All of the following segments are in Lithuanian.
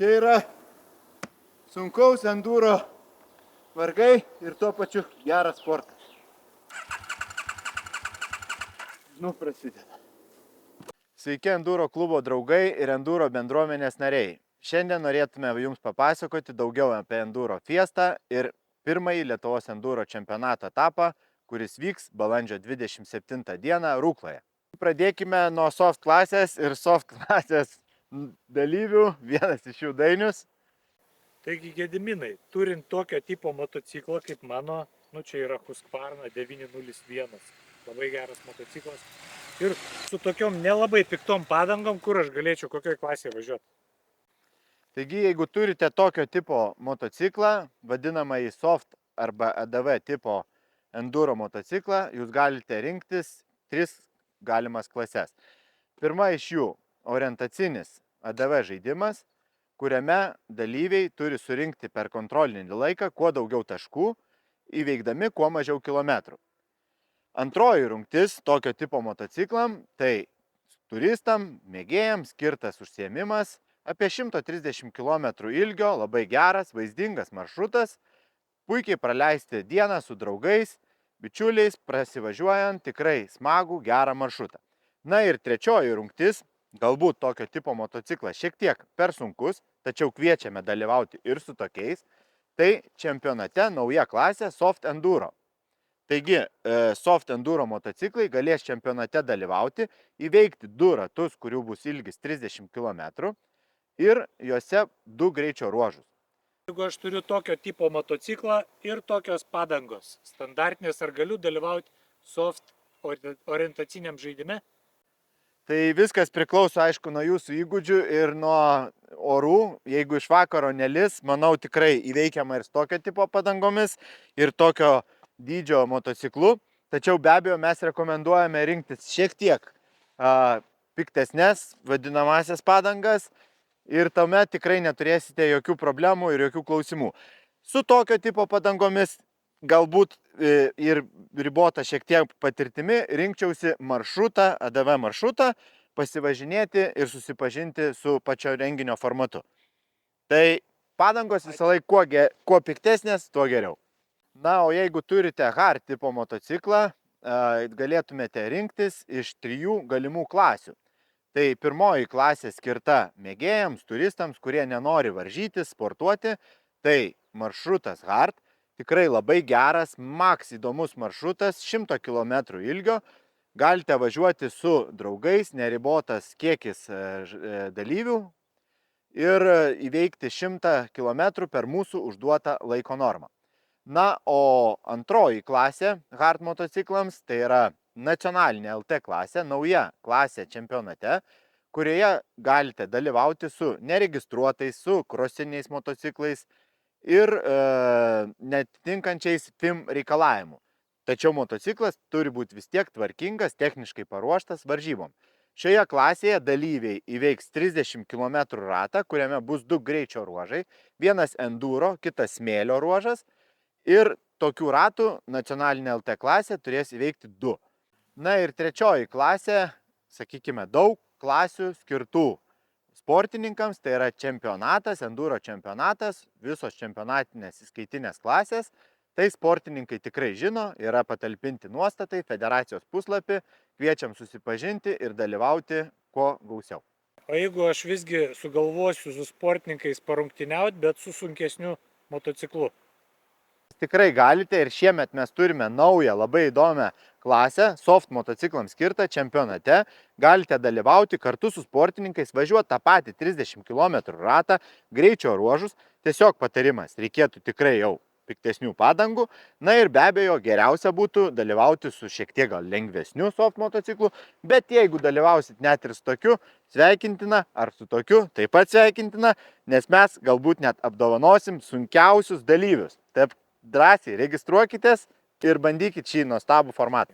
Čia yra sunkaus enduro vargai ir tuo pačiu geras sportas. Prasideda. Sveiki enduro klubo draugai ir enduro bendruomenės nariai. Šiandien norėtume jums papasakoti daugiau apie enduro fiestą ir pirmąjį Lietuvos enduro čempionato etapą, kuris vyks balandžio 27 dieną Rukloje. Pradėkime nuo soft klasės ir soft klasės dalyvių, vienas iš jų Dainius. Taigi, Gediminai, turint tokio tipo motociklą kaip mano, čia yra Husqvarna 901, labai geras motociklas ir su tokiom nelabai piktom padangom, kur aš galėčiau kokioj klasėje važiuoti. Taigi, jeigu turite tokio tipo motociklą, vadinamąjį soft arba ADV tipo enduro motociklą, jūs galite rinktis 3 galimas klases. Pirma iš jų orientacinis ADV žaidimas, kuriame dalyviai turi surinkti per kontrolinį laiką kuo daugiau taškų, įveikdami kuo mažiau kilometrų. Antroji rungtis tokio tipo motociklam, tai turistam, mėgėjams skirtas užsiėmimas, apie 130 km ilgio, labai geras, vaizdingas maršrutas, puikiai praleisti dieną su draugais, bičiuliais, prasivažiuojant tikrai smagų, gerą maršrutą. Na ir trečioji rungtis, galbūt tokio tipo motociklas šiek tiek per sunkus, tačiau kviečiame dalyvauti ir su tokiais, tai čempionate nauja klasė Soft Enduro. Taigi, Soft Enduro motociklai galės čempionate dalyvauti, įveikti 2 ratus, kurių bus ilgis 30 km ir juose 2 greičio ruožus. Jeigu aš turiu tokio tipo motociklą ir tokios padangos standartinės, ar galiu dalyvauti soft orientaciniam žaidime? Tai viskas priklauso, aišku, nuo jūsų įgūdžių ir nuo orų. Jeigu iš vakaro nelis, manau tikrai įveikiama ir tokio tipo padangomis ir tokio dydžio motociklu. Tačiau be abejo mes rekomenduojame rinktis šiek tiek piktesnės vadinamasias padangas ir tuomet tikrai neturėsite jokių problemų ir jokių klausimų. Su tokio tipo padangomis galbūt ir ribota šiek tiek patirtimi rinkčiausi maršrutą, ADV maršrutą, pasivažinėti ir susipažinti su pačio renginio formatu. Tai padangos visą laiką kuo piktesnės, tuo geriau. Na, o jeigu turite hard tipo motociklą, galėtumėte rinktis iš 3 galimų klasių. Tai pirmoji klasė skirta mėgėjams, turistams, kurie nenori varžyti, sportuoti, tai maršrutas hard. Tikrai labai geras, maks įdomus maršrutas, 100 km ilgio. Galite važiuoti su draugais, neribotas kiekis dalyvių ir įveikti 100 km per mūsų užduotą laiko normą. Na, o antroji klasė hard motociklams, tai yra nacionalinė LT klasė, nauja klasė čempionate, kurioje galite dalyvauti su neregistruotais, su krosiniais motociklais ir netitinkančiais FIM reikalavimų. Tačiau motociklas turi būti vis tiek tvarkingas, techniškai paruoštas varžybom. Šioje klasėje dalyviai įveiks 30 km ratą, kuriame bus 2 greičio ruožai, vienas enduro, kitas smėlio ruožas ir tokių ratų nacionalinė LT klasė turės įveikti 2. Na ir trečioji klasė, sakykime, daug klasių skirtų sportininkams, tai yra čempionatas, enduro čempionatas, visos čempionatinės įskaitinės klasės. Tai sportininkai tikrai žino, yra patalpinti nuostatai, federacijos puslapį, kviečiam susipažinti ir dalyvauti kuo gausiau. O jeigu aš visgi sugalvosiu su sportininkais parungtyniauti, bet su sunkesniu motociklu? Tikrai galite ir šiemet mes turime naują, labai įdomią klasę, soft motociklams skirtą čempionate. Galite dalyvauti kartu su sportininkais, važiuoti tą patį 30 km ratą, greičio ruožus. Tiesiog patarimas, reikėtų tikrai jau piktesnių padangų. Na ir be abejo, geriausia būtų dalyvauti su šiek tiek gal lengvesniu soft motociklu, bet jeigu dalyvausit net ir su tokiu, sveikintina, ar su tokiu, taip pat sveikintina, nes mes galbūt net apdovanosim sunkiausius dalyvius. Taip, drąsiai registruokitės ir bandykit šį nuostabų formatą.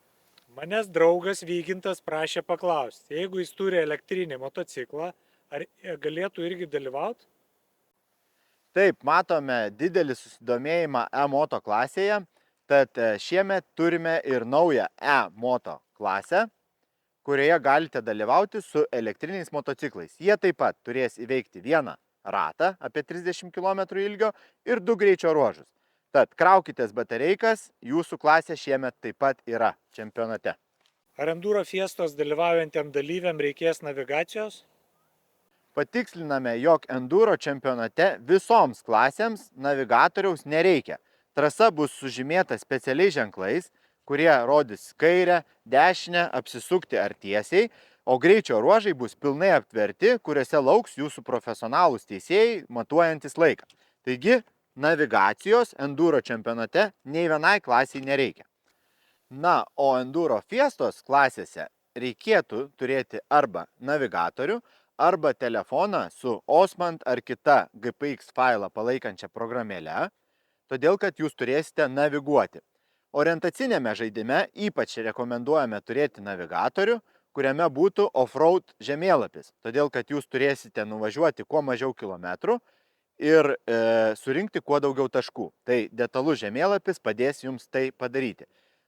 Manęs draugas Vygintas prašė paklausti, jeigu jis turi elektrinį motociklą, ar galėtų irgi dalyvauti? Taip, matome didelį susidomėjimą E-moto klasėje, tad šiemet turime ir naują E-moto klasę, kurioje galite dalyvauti su elektriniais motociklais. Jie taip pat turės įveikti vieną ratą apie 30 km ilgio ir 2 greičio ruožus. Tad kraukitės batareikas, jūsų klasė šiemet taip pat yra čempionate. Ar Enduro Fiestos dalyvaujantiem dalyviam reikės navigacijos? Patiksliname, jog enduro čempionate visoms klasėms navigatoriaus nereikia. Trasa bus sužymėta specialiais ženklais, kurie rodys kairę, dešinę, apsisukti ar tiesiai, o greičio ruožai bus pilnai aptverti, kuriuose lauks jūsų profesionalūs teisėjai matuojantis laiką. Taigi, navigacijos enduro čempionate nei vienai klasiai nereikia. Na, o enduro fiestos klasėse reikėtų turėti arba navigatorių, arba telefoną su Osmand ar kita GPX failą palaikančia programėle, todėl kad jūs turėsite naviguoti. Orientacinėme žaidime ypač rekomenduojame turėti navigatorių, kuriame būtų off-road žemėlapis, todėl kad jūs turėsite nuvažiuoti kuo mažiau kilometrų ir surinkti kuo daugiau taškų. Tai detalus žemėlapis padės jums tai padaryti.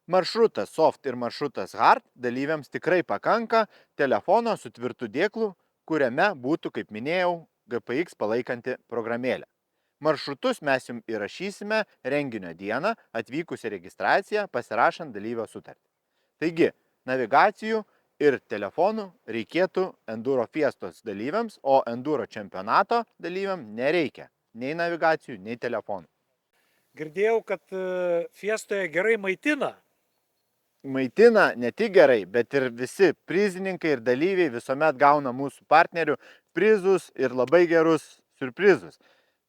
Maršrutas soft ir maršrutas hard dalyviams tikrai pakanka telefono su tvirtu dėklu, kuriame būtų, kaip minėjau, GPX palaikanti programėlė. Maršrutus mes jums įrašysime renginio dieną, atvykus į registraciją, pasirašant dalyvio sutartį. Taigi, navigacijų ir telefonų reikėtų Enduro Fiestos dalyviams, o Enduro čempionato dalyviams nereikia nei navigacijų, nei telefonų. Girdėjau, kad Fiestoje gerai maitina. Maitina ne tik gerai, bet ir visi prizininkai ir dalyviai visuomet gauna mūsų partnerių prizus ir labai gerus surprizus.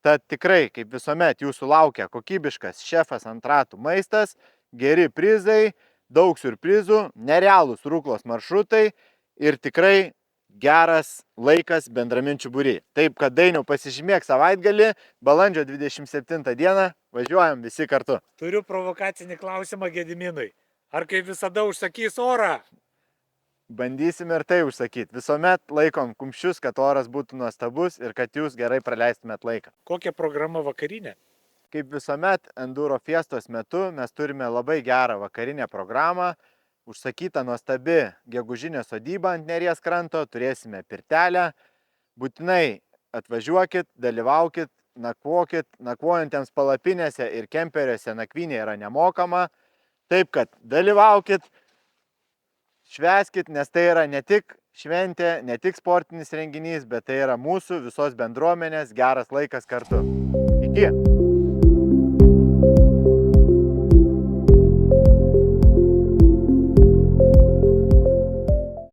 Tad tikrai, kaip visuomet, jūsų laukia kokybiškas šefas ant ratų maistas, geri prizai, daug surprizų, nerealūs Ruklos maršrutai ir tikrai geras laikas bendraminčių būry. Taip, kad Dainiau pasižymėk savaitgalį, balandžio 27 dieną važiuojam visi kartu. Turiu provokacinį klausimą Gediminui. Ar kaip visada užsakys orą? Bandysim ir tai užsakyti. Visuomet laikom kumščius, kad oras būtų nuostabus ir kad jūs gerai praleistumėt laiką. Kokia programa vakarinė? Kaip visuomet Enduro Fiestos metu mes turime labai gerą vakarinę programą. Užsakyta nuostabi gegužinė sodyba ant Neries kranto, turėsime pirtelę. Būtinai atvažiuokit, dalyvaukit, nakvokit. Nakvojantiems palapinėse ir kemperiuose nakvynė yra nemokama. Taip, kad dalyvaukit, švęskit, nes tai yra ne tik šventė, ne tik sportinis renginys, bet tai yra mūsų visos bendruomenės geras laikas kartu. Iki!